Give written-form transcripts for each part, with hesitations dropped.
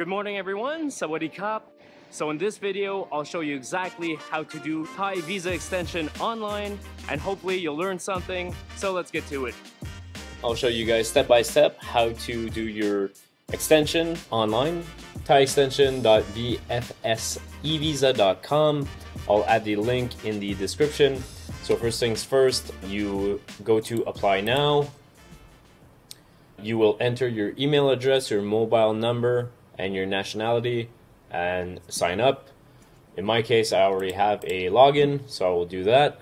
Good morning everyone, Sawadee Kap. So in this video, I'll show you exactly how to do Thai visa extension online and hopefully you'll learn something. So let's get to it. I'll show you guys step by step how to do your extension online. ThaiExtension.vfsevisa.com. I'll add the link in the description. So first things first, you go to apply now. You will enter your email address, your mobile number, and your nationality and sign up. In my case, I already have a login, so I will do that.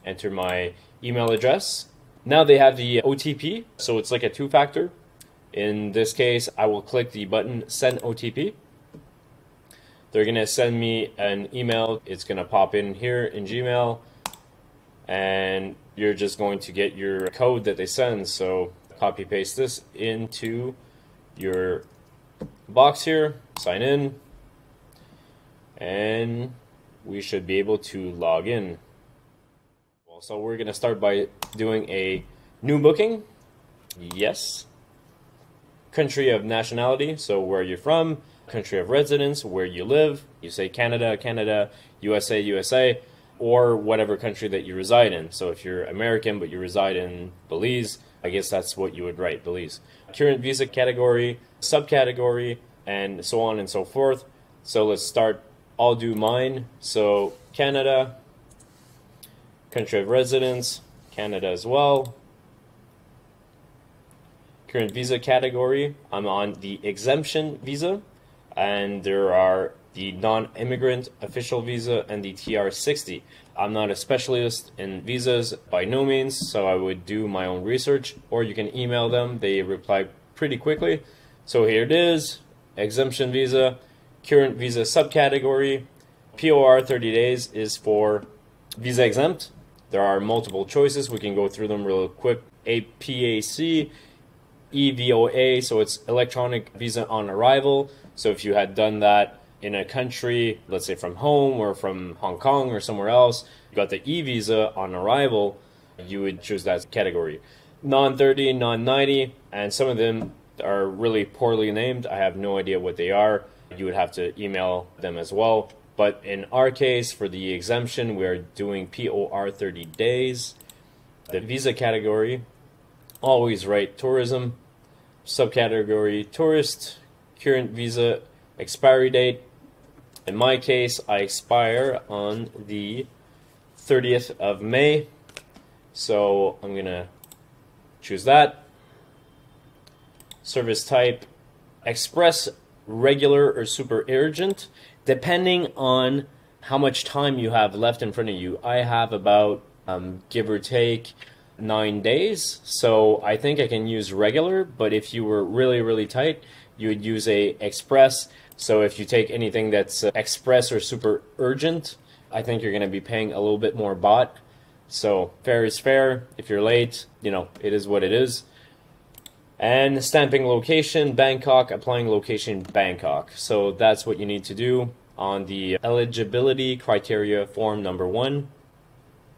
Enter my email address. Now they have the OTP, so it's like a two-factor. In this case, I will click the button send OTP. They're gonna send me an email. It's gonna pop in here in Gmail, and you're just going to get your code that they send. So copy paste this into your box here, sign in, and we should be able to log in. So we're gonna start by doing a new booking. Yes. Country of nationality, so where you're from. Country of residence, where you live. You say Canada, Canada, USA, USA, or whatever country that you reside in. So if you're American but you reside in Belize, I guess that's what you would write, Belize. Current visa category, subcategory, and so on and so forth. So let's start. I'll do mine. So Canada, country of residence, Canada as well. Current visa category, I'm on the exemption visa, and there are the non-immigrant official visa and the TR60. I'm not a specialist in visas by no means, so I would do my own research, or you can email them. They reply pretty quickly. So here it is, exemption visa, current visa subcategory. POR 30 days is for visa exempt. There are multiple choices. We can go through them real quick. APAC, EVOA, so it's electronic visa on arrival. So if you had done that in a country, let's say from home or from Hong Kong or somewhere else, you got the e-visa on arrival, you would choose that category. Non-30, non-90, and some of them are really poorly named. I have no idea what they are. You would have to email them as well. But in our case, for the exemption, we're doing POR 30 days. The visa category, always write tourism. Subcategory, tourist. Current visa expiry date. In my case, I expire on the 30th of May. So I'm gonna choose that. Service type, express, regular, or super urgent, depending on how much time you have left in front of you. I have about, give or take, 9 days, so I think I can use regular, but if you were really, really tight, you would use a express. So if you take anything that's express or super urgent, I think you're going to be paying a little bit more baht. So fair is fair. If you're late, you know, it is what it is. And stamping location, Bangkok, applying location, Bangkok. So that's what you need to do on the eligibility criteria form number 1.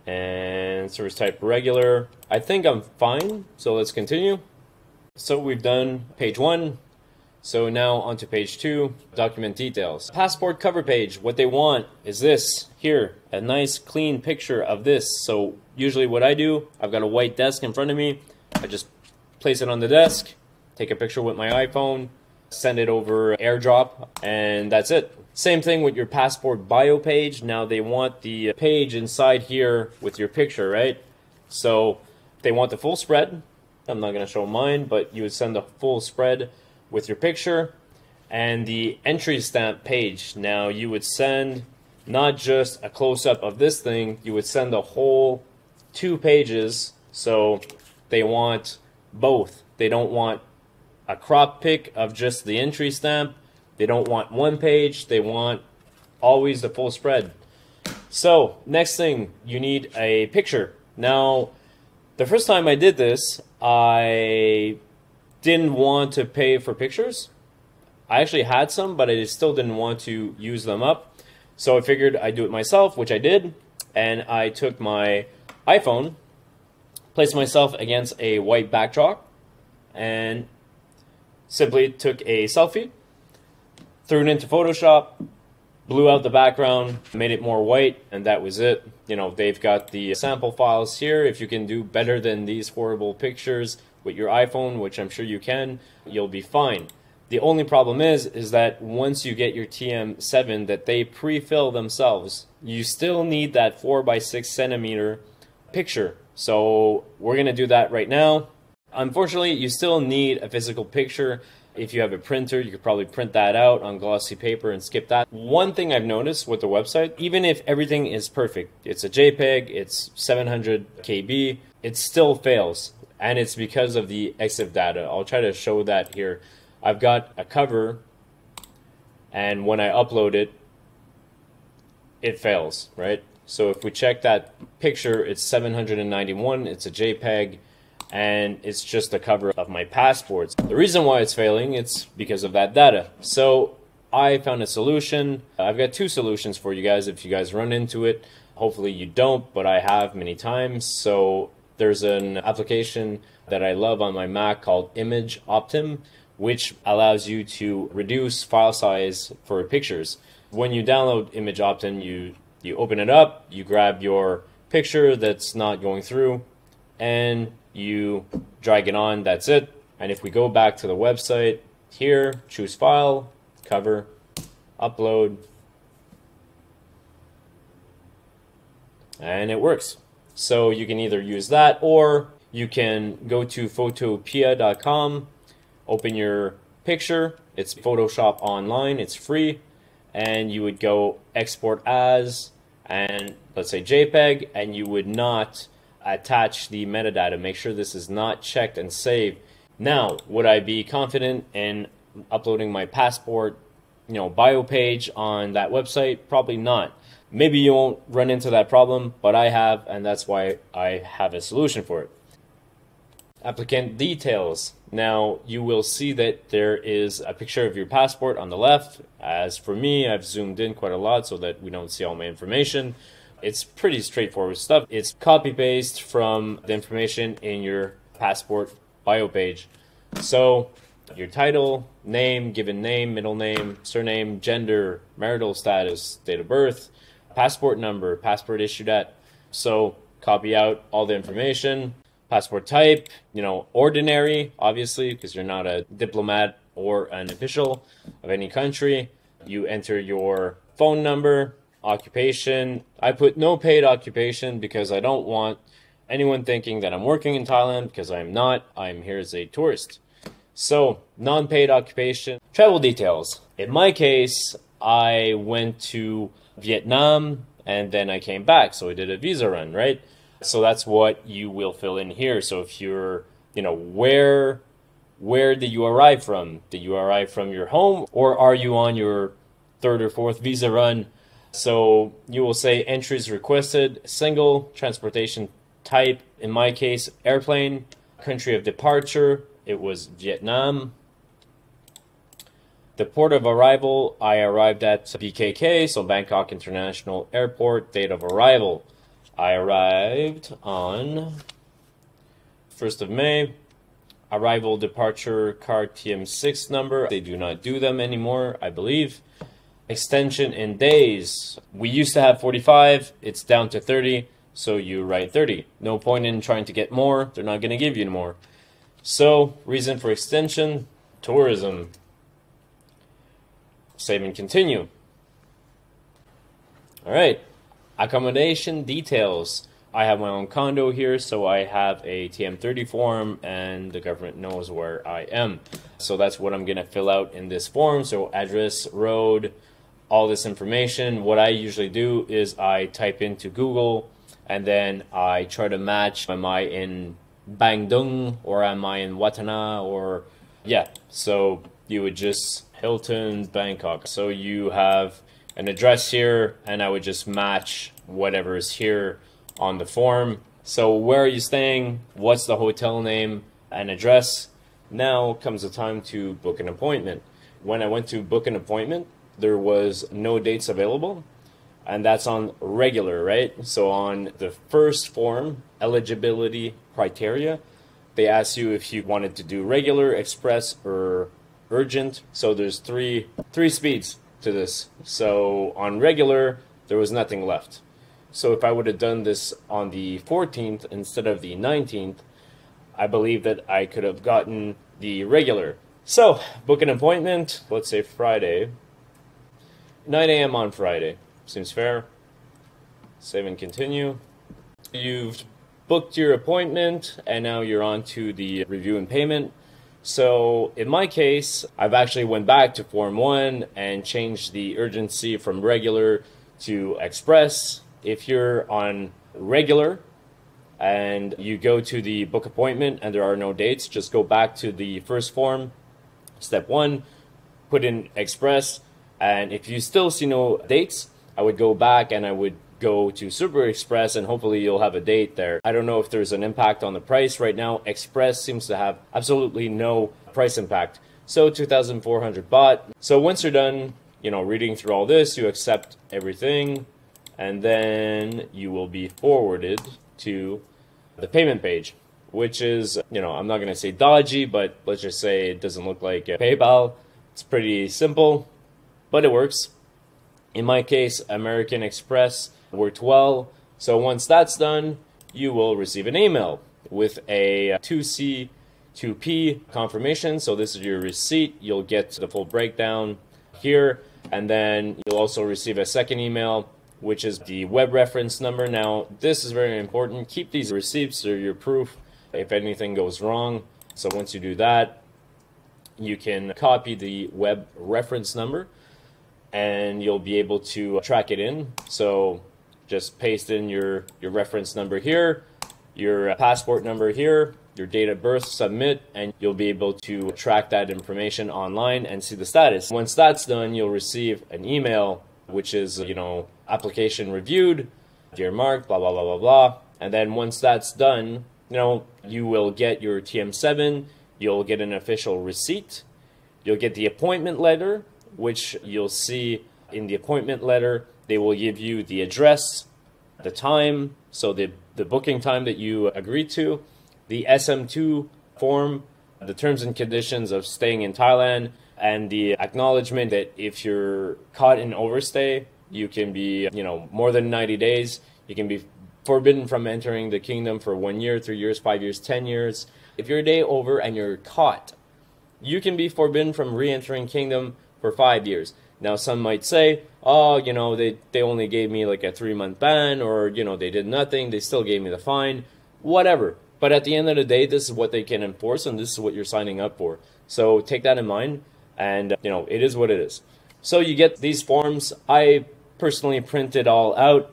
And service type regular. I think I'm fine, so let's continue. So we've done page 1. So now on to page 2, document details. Passport cover page, what they want is this here, a nice clean picture of this. So usually what I do, I've got a white desk in front of me, I just place it on the desk, take a picture with my iPhone, send it over AirDrop, and that's it. Same thing with your passport bio page. Now they want the page inside here with your picture, right? So they want the full spread. I'm not going to show mine, but you would send the full spread with your picture. And the entry stamp page. Now you would send not just a close-up of this thing, you would send the whole 2 pages. So they want both. They don't want a crop pic of just the entry stamp. They don't want 1 page. They want always the full spread. So next thing, you need a picture. Now, the first time I did this, I didn't want to pay for pictures. I actually had some, but I still didn't want to use them up. So I figured I'd do it myself, which I did. And I took my iPhone, placed myself against a white backdrop, and simply took a selfie. threw it into Photoshop, blew out the background, made it more white, and that was it. You know, they've got the sample files here. If you can do better than these horrible pictures with your iPhone, which I'm sure you can, you'll be fine. The only problem is that once you get your TM7 that they pre-fill themselves, you still need that 4x6 cm picture. So we're gonna do that right now. Unfortunately, you still need a physical picture. If you have a printer, you could probably print that out on glossy paper and skip that. One thing I've noticed with the website, even if everything is perfect, it's a JPEG, it's 700 KB, it still fails. And it's because of the EXIF data. I'll try to show that here. I've got a cover, and when I upload it, it fails, right? So if we check that picture, it's 791, it's a JPEG, and it's just the cover of my passports. The reason why it's failing, it's because of that data. So I found a solution. I've got two solutions for you guys if you guys run into it. Hopefully you don't, but I have many times. So there's an application that I love on my Mac called Image Optim, which allows you to reduce file size for pictures. When you download Image Optim, you open it up, you grab your picture that's not going through, and you drag it on, that's it. And if we go back to the website, here, choose file, cover, upload, and it works. So you can either use that, or you can go to photopea.com, open your picture, it's Photoshop Online, it's free, and you would go export as, and let's say JPEG, and you would not attach the metadata. Make sure this is not checked and saved. Now, would I be confident in uploading my passport, bio page on that website? Probably not. Maybe you won't run into that problem, but I have, and that's why I have a solution for it. Applicant details. Now, you will see that there is a picture of your passport on the left. As for me, I've zoomed in quite a lot so that we don't see all my information. It's pretty straightforward stuff. It's copy-paste from the information in your passport bio page. So your title, name, given name, middle name, surname, gender, marital status, date of birth, passport number, passport issued at. So copy out all the information. Passport type, ordinary, obviously, because you're not a diplomat or an official of any country. You enter your phone number, occupation. I put no paid occupation because I don't want anyone thinking that I'm working in Thailand, because I'm not. I'm here as a tourist. So, non-paid occupation. Travel details. In my case, I went to Vietnam and then I came back, so I did a visa run, right? So that's what you will fill in here. So if you're, where did you arrive from? Did you arrive from your home, or are you on your third or fourth visa run? So you will say entries requested, single, transportation type, in my case, airplane, country of departure, it was Vietnam. The port of arrival, I arrived at BKK, so Bangkok International Airport. Date of arrival, I arrived on 1st of May. Arrival departure card TM6 number. They do not do them anymore, I believe. Extension in days. We used to have 45. It's down to 30. So you write 30. No point in trying to get more. They're not going to give you more. So reason for extension, tourism. Save and continue. All right. Accommodation details. I have my own condo here, so I have a TM30 form, and the government knows where I am. So that's what I'm going to fill out in this form. So address, road, all this information. What I usually do is I type into Google, and then I try to match, am I in Bang Dung, or am I in Watana, or yeah. So you would just Hilton, Bangkok. So you have an address here, and I would just match whatever is here on the form. So where are you staying? What's the hotel name and address? Now comes the time to book an appointment. When I went to book an appointment, there was no dates available, and that's on regular, right? So on the first form, eligibility criteria, they ask you if you wanted to do regular, express, or urgent. So there's three speeds to this. So on regular, there was nothing left. So if I would have done this on the 14th instead of the 19th, I believe that I could have gotten the regular. So book an appointment, let's say Friday, 9 a.m. on Friday. Seems fair. Save and continue. You've booked your appointment and now you're on to the review and payment. So in my case, I've actually went back to Form 1 and changed the urgency from regular to express. If you're on regular and you go to the book appointment and there are no dates, just go back to the first form, step 1, put in express, and if you still see no dates, I would go back and I would go to Super Express and hopefully you'll have a date there. I don't know if there's an impact on the price right now. Express seems to have absolutely no price impact. So 2,400 baht. So once you're done, reading through all this, you accept everything and then you will be forwarded to the payment page, which is, I'm not going to say dodgy, but let's just say it doesn't look like PayPal. It's pretty simple, but it works. In my case, American Express worked well. So once that's done, you will receive an email with a 2C, 2P confirmation. So this is your receipt. You'll get the full breakdown here. And then you'll also receive a second email, which is the web reference number. Now, this is very important. Keep these receipts or your proof if anything goes wrong. So once you do that, you can copy the web reference number and you'll be able to track it in. So just paste in your reference number here, your passport number here, your date of birth, submit, and you'll be able to track that information online and see the status. Once that's done, you'll receive an email, which is, application reviewed, dear Mark, blah, blah, blah, blah, blah. And then once that's done, you will get your TM7, you'll get an official receipt, you'll get the appointment letter, which you'll see in the appointment letter. They will give you the address, the time, so the booking time that you agreed to, the SM2 form, the terms and conditions of staying in Thailand, and the acknowledgement that if you're caught in overstay, you can be, more than 90 days, you can be forbidden from entering the kingdom for 1 year, 3 years, 5 years, 10 years. If you're a day over and you're caught, you can be forbidden from re-entering kingdom for 5 years. Now, some might say, oh, they only gave me like a 3-month ban, or, they did nothing, they still gave me the fine, whatever. But at the end of the day, this is what they can enforce, and this is what you're signing up for. So take that in mind, and, it is what it is. So you get these forms. I personally print it all out.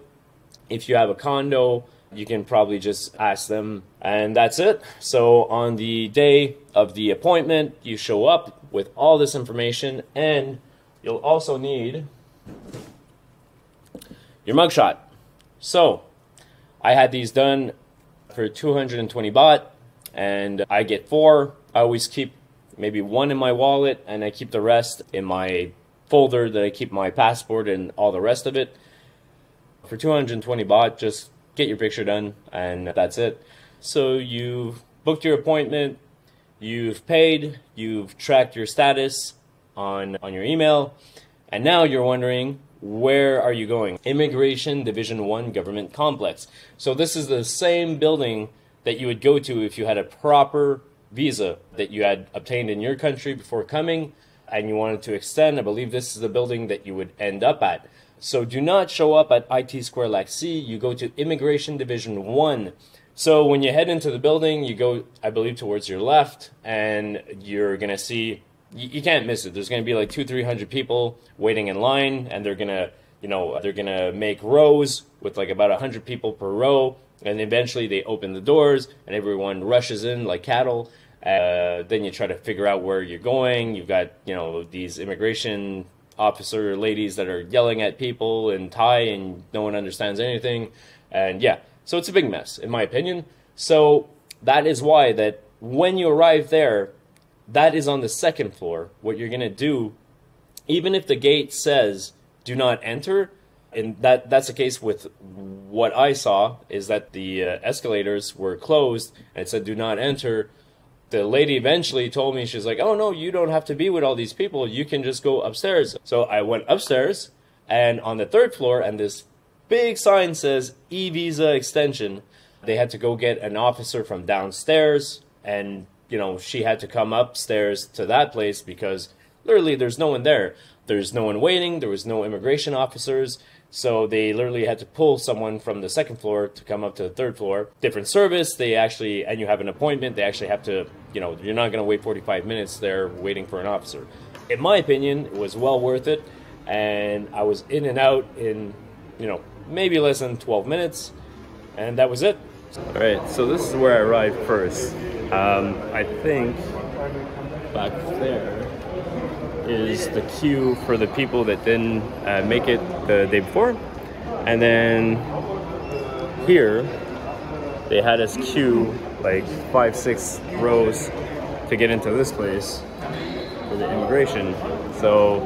If you have a condo, you can probably just ask them, and that's it. So on the day of the appointment, you show up with all this information, and you'll also need your mugshot. So I had these done for 220 baht, and I get 4. I always keep maybe 1 in my wallet, and I keep the rest in my folder that I keep my passport and all the rest of it. For 220 baht, just get your picture done, and that's it. So you've booked your appointment, you've paid, you've tracked your status on your email, and now you're wondering, where are you going? Immigration Division 1 Government Complex. So this is the same building that you would go to if you had a proper visa that you had obtained in your country before coming and you wanted to extend. I believe this is the building that you would end up at. So do not show up at IT Square Laxi. You go to Immigration Division 1. So when you head into the building, you go, I believe, towards your left, and you're going to see, you can't miss it. There's going to be like 200-300 people waiting in line, and they're going to, they're going to make rows with like about 100 people per row, and eventually they open the doors, and everyone rushes in like cattle. Then you try to figure out where you're going. You've got, these immigration officer ladies that are yelling at people in Thai, and no one understands anything. And yeah, so it's a big mess, in my opinion. So that is why that when you arrive there, that is on the second floor. What you're going to do, even if the gate says do not enter, and that's the case with what I saw, is that the escalators were closed and it said do not enter. The lady eventually told me, she's like, oh no, you don't have to be with all these people. You can just go upstairs. So I went upstairs, and on the 3rd floor, and this big sign says e-visa extension. They had to go get an officer from downstairs, and you know, she had to come upstairs to that place because literally there's no one there. There's no one waiting. There was no immigration officers. So they literally had to pull someone from the 2nd floor to come up to the 3rd floor. Different service. They actually, and you have an appointment, they actually have to, you know, you're not going to wait 45 minutes there waiting for an officer. In my opinion, it was well worth it. And I was in and out in, you know, maybe less than 12 minutes. And that was it. All right, so this is where I arrived first. I think back there is the queue for the people that didn't make it the day before. And then here, they had us queue like 5-6 rows to get into this place for the immigration. So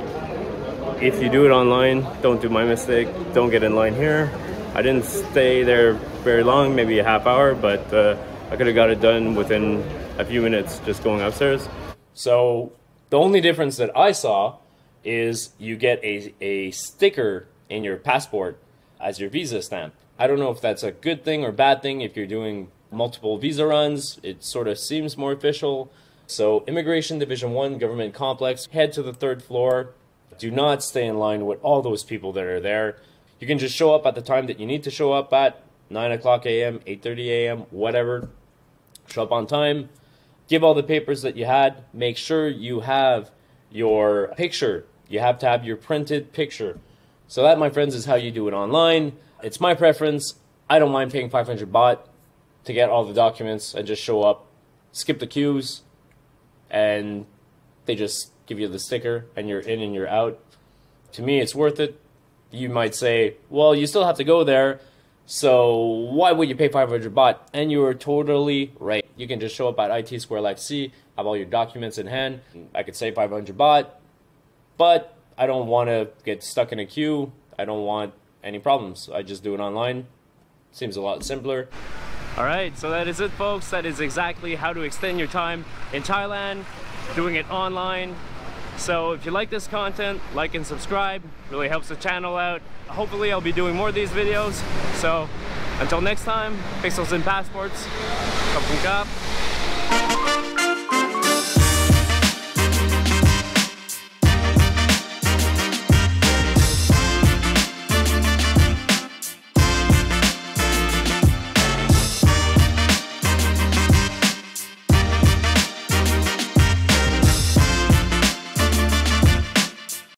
if you do it online, don't do my mistake. Don't get in line here. I didn't stay there very long, maybe a half hour, but I could have got it done within a few minutes just going upstairs. So the only difference that I saw is you get a sticker in your passport as your visa stamp. I don't know if that's a good thing or bad thing. If you're doing multiple visa runs, it sort of seems more official. So Immigration Division 1 Government Complex, head to the 3rd floor. Do not stay in line with all those people that are there. You can just show up at the time that you need to show up at, 9 o'clock a.m., 8:30 a.m., whatever. Show up on time. Give all the papers that you had. Make sure you have your picture. You have to have your printed picture. So that, my friends, is how you do it online. It's my preference. I don't mind paying 500 baht to get all the documents and just show up, skip the queues, and they just give you the sticker and you're in and you're out. To me, it's worth it. You might say, well, you still have to go there, so why would you pay 500 baht? And you are totally right. You can just show up at IT Square Life C, have all your documents in hand. I could say 500 baht, but I don't want to get stuck in a queue. I don't want any problems. I just do it online. Seems a lot simpler. All right, so that is it, folks. That is exactly how to extend your time in Thailand, doing it online. So if you like this content, like and subscribe. Really helps the channel out. Hopefully I'll be doing more of these videos. So until next time, pixels and passports. Khop khun krap.